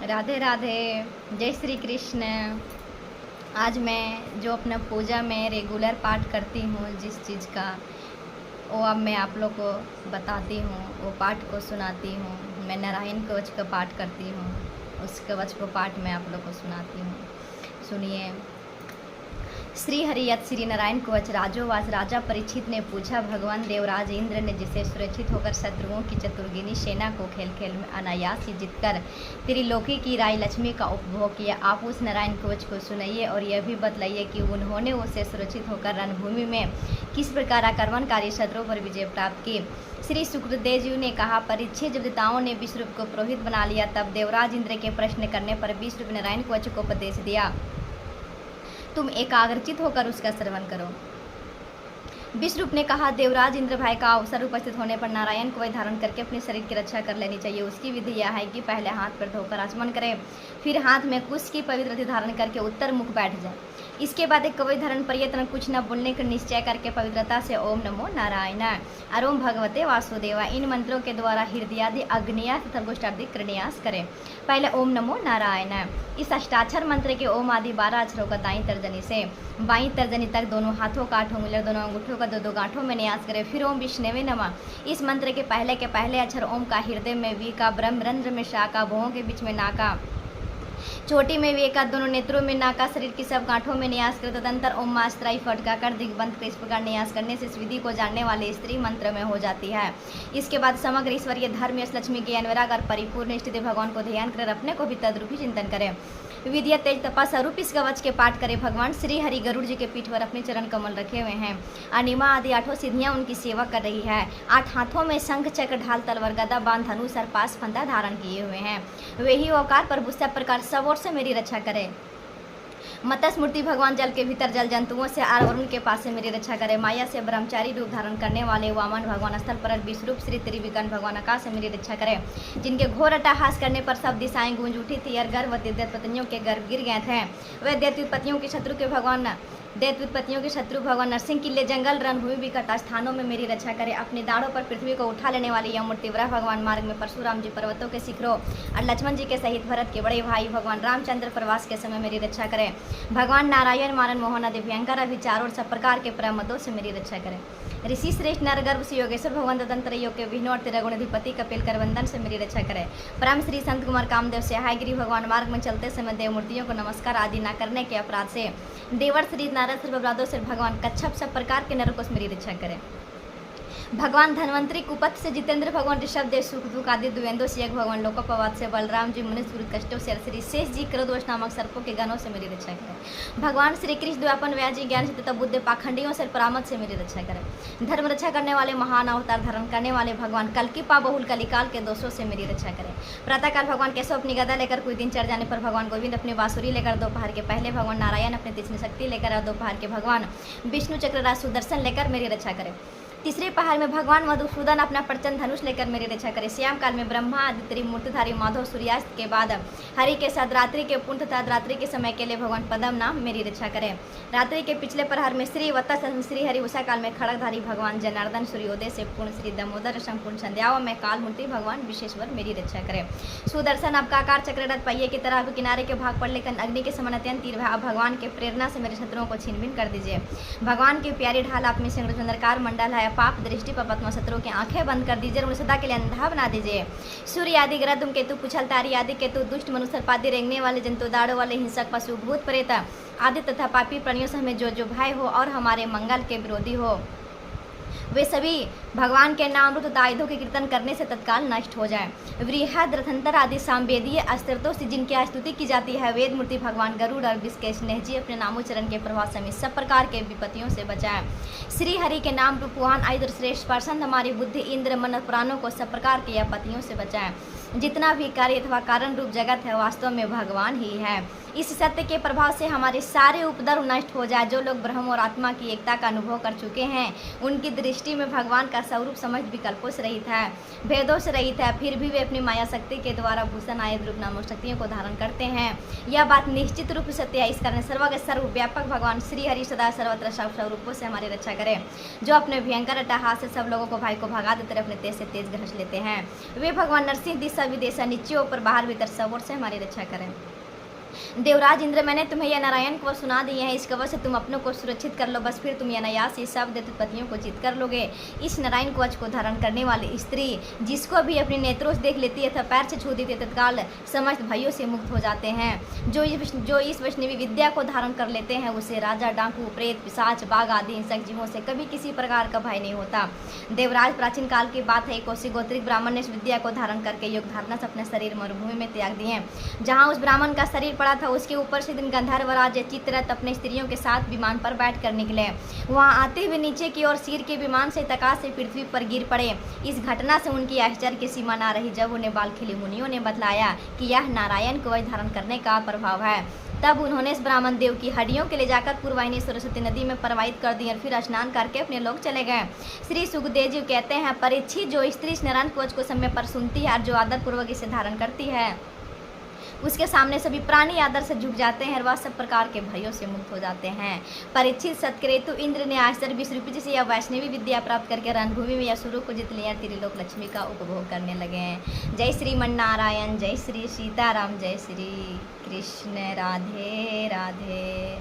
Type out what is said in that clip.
राधे राधे। जय श्री कृष्ण। आज मैं जो अपना पूजा में रेगुलर पाठ करती हूँ जिस चीज़ का, वो अब मैं आप लोग को बताती हूँ, वो पाठ को सुनाती हूँ। मैं नारायण कवच का पाठ करती हूँ, उस कवच को पाठ मैं आप लोग को सुनाती हूँ। सुनिए। श्री हरियत श्री नारायण कवच राजोवास। राजा परीक्षित ने पूछा, भगवान देवराज इंद्र ने जिसे सुरक्षित होकर शत्रुओं की चतुर्गिनी सेना को खेल खेल में अनायास ही जीतकर त्रिलोकी की राय लक्ष्मी का उपभोग किया, आप उस नारायण कवच को सुनाइए और यह भी बतलाइए कि उन्होंने उसे सुरक्षित होकर रणभूमि में किस प्रकार आक्रमणकारी शत्रुओं पर विजय प्राप्त की। श्री सुखदेव जी ने कहा, परीक्षित जब देवताओं ने विश्वरूप को पुरोहित बना लिया, तब देवराज इंद्र के प्रश्न करने पर विश्वरूप नारायण कवच को उपदेश दिया, तुम एकाग्रचित होकर उसका श्रवण करो। विश्वरूप ने कहा, देवराज इंद्र भाई का अवसर उपस्थित होने पर नारायण कवच धारण करके अपने शरीर की रक्षा कर लेनी चाहिए। उसकी विधि यह है कि पहले हाथ पर धोकर आचमन करें, फिर हाथ में कुश की पवित्र रति धारण करके उत्तर मुख बैठ जाए। इसके बाद एक कवच धारण पर यत्न कुछ न बोलने का निश्चय करके पवित्रता से ओम नमो नारायण और ओम भगवते वासुदेवा इन मंत्रों के द्वारा हृदयादि अग्नियास तथा गोष्ठादि करन्यास करें। पहले ओम नमो नारायण, इस अष्टाक्षर मंत्र के ओम आदि 12 अक्षरों का दाईं तर्जनी से बाईं तर्जनी तक दोनों हाथों का 8 उंगलियों दोनों अंगूठों का 2-2 गांठों में न्यास करें। फिर ओम विष्णवे नमः, इस मंत्र के पहले अक्षर ओम का हृदय में वी का, ब्रह्मरंध्र में शा का, भुवों के बीच में ना का, चोटी में वे का, दोनों नेत्रों में नाका, शरीर की सब गांठों में न्यास कर तदंतर ओम मास्त्राई फटका कर दिग्बंध के इस प्रकार न्यास करने से इस विधि को जानने वाले स्त्री मंत्र में हो जाती है। इसके बाद समग्र ईश्वरीय धर्म यश लक्ष्मी के अनुराग और परिपूर्ण इष्ट भगवान को ध्यान कर अपने को भी तद्रूपी चिंतन करें। विद्या तेज तपा स्वरूप इस कवच के पाठ करें। भगवान श्री हरि गरुड़ जी के पीठ पर अपने चरण कमल रखे हुए हैं। अनिमा आदि 8 सिद्धियां उनकी सेवा कर रही है। 8 हाथों में शंख चक्र ढाल तलवार गदा बाण धनुष और पास फंदा धारण किए हुए हैं। वे ही अवकार प्रभु सब प्रकार सब ओर से मेरी रक्षा करें। मत्स्य मूर्ति भगवान जल के भीतर जल जंतुओं से और वरुण के पास से मेरी रक्षा करे। माया से ब्रह्मचारी रूप धारण करने वाले वामन भगवान स्थल पर विश्वरूप श्री त्रिविक्रम भगवान आकाश से मेरी रक्षा करे। जिनके घोर अट्टहास करने पर सब दिशाएं गूंज उठी थी और गर्भवती दैत्पत्नियों के गर्भ गिर गए थे। वे दैत्योत्पत्तियों के शत्रु के भगवान नरसिंह किले जंगल रणभूमि विकट स्थानों में मेरी रक्षा करे। अपने दाढ़ों पर पृथ्वी को उठा लेने वाली यह मूर्ति वराह भगवान मार्ग में परशुराम जी पर्वतों के शिखरों और लक्ष्मण जी के सहित भरत के बड़े भाई भगवान रामचंद्र प्रवास के समय मेरी रक्षा करें। भगवान नारायण मारन मोहन दिव्यंकर अभी चारों सब प्रकार के प्रमदों से मेरी रक्षा करें। ऋषि श्रेष्ठ नर गर्भ से योगेश्वर भगवान तंत्र योग के विष्णु और त्रिगुणाधिपति कपिल करवंदन से मेरी रक्षा करें। परम श्री संत कुमार कामदेव से हायगिरी भगवान मार्ग में चलते समय देव मूर्तियों को नमस्कार आदि न करने के अपराध से देवर श्री नारद सर्व अपराधों से भगवान कच्छप सब प्रकार के नरकों से मेरी रक्षा करें। भगवान धन्वंतरी कुपथ से जितेंद्र भगवान ऋषभ देव सुख दुख आदि द्वेंदों से भगवान लोकपवाद से बलराम जी मनुष्य कष्टों से श्री शेष जी क्रोधवश नामक सर्पों के गणों से मेरी रक्षा करें। भगवान श्री कृष्ण द्वापन व्यास जी ज्ञान से तथा बुद्ध पाखंडियों से परामत से मेरी रक्षा करें। धर्म रक्षा करने वाले महान अवतार धारण करने वाले भगवान कल्किपा बहुल कलिकाल के दोषों से मेरी रक्षा करें। प्रातःकाल भगवान केशव अपनी गदा लेकर कोई दिन चढ़ जाने पर भगवान गोविंद अपनी बांसुरी लेकर, दोपहर के पहले भगवान नारायण अपने तीक्ष्ण शक्ति लेकर और दोपहर के भगवान विष्णु चक्रराज सुदर्शन लेकर मेरी रक्षा करें। तीसरे पहाड़ में भगवान मधुसूदन अपना प्रचंड धनुष लेकर मेरी रक्षा करे। श्याम काल में ब्रह्मा आदि त्रिमूर्तिधारी माधव सूर्यास्त के बाद हरि के साथ रात्रि के पूर्ण तथा रात्रि के समय के लिए भगवान पदम नाम मेरी रक्षा करें। रात्रि के पिछले प्रहर में श्री वत्स श्री हरि उषा काल में खड़गधारी भगवान जनार्दन सूर्योदय से पूर्ण श्री दामोदर संपूर्ण संध्याओं में काल मूर्ति भगवान विशेश्वर मेरी रक्षा करें। सुदर्शन आपका आकार चक्ररथ पहिए की तरह किनारे के भाग पर लेकर अग्नि के समान अत्यंत तीर है। अब भगवान के प्रेरणा से मेरे शत्रुओं को छीन बीन कर दीजिए। भगवान की प्यारी ढाल आप में चंद्रकार मंडल है। पाप दृष्टि पर पद्मा शत्रु की आंखें बंद कर दीजिए और उन्हें सदा के लिए अंधा बना दीजिए। सूर्य आदि ग्रह धूम केतु पुछल तारी आदि केतु दुष्ट मनुष्य पादी रेंगने वाले जंतु दाड़ों वाले हिंसक पशु भूत प्रेत आदि तथा पापी प्राणियों से हमें जो भाई हो और हमारे मंगल के विरोधी हो, वे सभी भगवान के नाम तथा आयुधों के कीर्तन करने से तत्काल नष्ट हो जाए। वृहद रथंतर आदि सांवेदीय अस्त्रों से जिनकी स्तुति की जाती है, वेद मूर्ति भगवान गरुड़ और विष के स्नेह जी अपने नामोच्चारण के प्रभाव समेत सब प्रकार के विपत्तियों से बचाए। श्री हरि के नाम रूपवान आयुध श्रेष्ठ प्रसन्न हमारी बुद्धि इंद्र मन प्राणों को सब प्रकार की आपत्तियों से बचाए। जितना भी कार्य अथवा कारण रूप जगत है वास्तव में भगवान ही है। इस सत्य के प्रभाव से हमारे सारे उपद्रव नष्ट हो जाए। जो लोग ब्रह्म और आत्मा की एकता का अनुभव कर चुके हैं, उनकी दृष्टि में भगवान का स्वरूप समझ विकल्पों से रहित है, भेदों से रहित है, फिर भी वे अपनी माया शक्ति के द्वारा भूषण आयुध रूप नामक शक्तियों को धारण करते हैं। यह बात निश्चित रूप से सत्य है। इस कारण सर्वज्ञ सर्वव्यापक भगवान श्री हरि सदा सर्वत्र सब स्वरूपों से हमारी रक्षा करे। जो अपने भयंकर अट्टहास से सब लोगों को भाई को भगा देते अपने तेज से तेज घस लेते हैं, वे भगवान नरसिंह दिशा विदेशा नीचे ऊपर बाहर भीतर सब ओर से हमारी रक्षा करें। देवराज इंद्र, मैंने तुम्हें यह नारायण कवच सुना दिए हैं। इस कवच से तुम अपनों को सुरक्षित कर लो, बस फिर तुम अनायास ही सब दैत्य पतियों को जीत कर लोगे। इस नारायण कवच को धारण करने वाली स्त्री जिसको भी अपनी नेत्रों से देख लेती है तथा पैर से छू देती है, तत्काल समस्त भयों से मुक्त हो जाते हैं। जो इस वैष्णवी विद्या को धारण कर लेते हैं, उसे राजा, डाकू, प्रेत, पिशाच, बाघ आदि हिंसक जीवों से कभी किसी प्रकार का भय नहीं होता। देवराज, प्राचीन काल की बात है, कोसी गोत्रिक ब्राह्मण ने इस विद्या को धारण करके योग धारणा से अपने शरीर मरुभूमि में त्याग दिए। जहाँ उस ब्राह्मण का शरीर पड़ा था, उसके ऊपर से दिन गंधर्वराज चित्ररथ अपने स्त्रियों के साथ विमान पर बैठ कर निकले। वहां आते हुए नीचे की ओर सिर के विमान से तकाश से पृथ्वी पर गिर पड़े। इस घटना से उनकी आश्चर्य की सीमा न रही। जब उन्हें बालखिली मुनियों ने बतलाया कि यह नारायण कवच धारण करने का प्रभाव है, तब उन्होंने इस ब्राह्मण देव की हड्डियों के ले जाकर पूर्वाहिनी सरस्वती नदी में प्रवाहित कर दी और फिर स्नान करके अपने लोग चले गए। श्री सुखदेव जी कहते हैं, परीक्षित, जो स्त्री इस नारायण कवच को समय पर सुनती है और जो आदर पूर्वक इसे धारण करती है, उसके सामने सभी प्राणी आदर से झुक जाते हैं और वह सब प्रकार के भयों से मुक्त हो जाते हैं। परीक्षित, सत्क्रेतु इंद्र ने आश्चर्य विश्रुपति से यह वैष्णवी विद्या प्राप्त करके रणभूमि में असुरों को जीत लिया, त्रिलोक लक्ष्मी का उपभोग करने लगे। जय श्रीमन नारायण, जय श्री सीताराम, जय श्री कृष्ण, राधे राधे।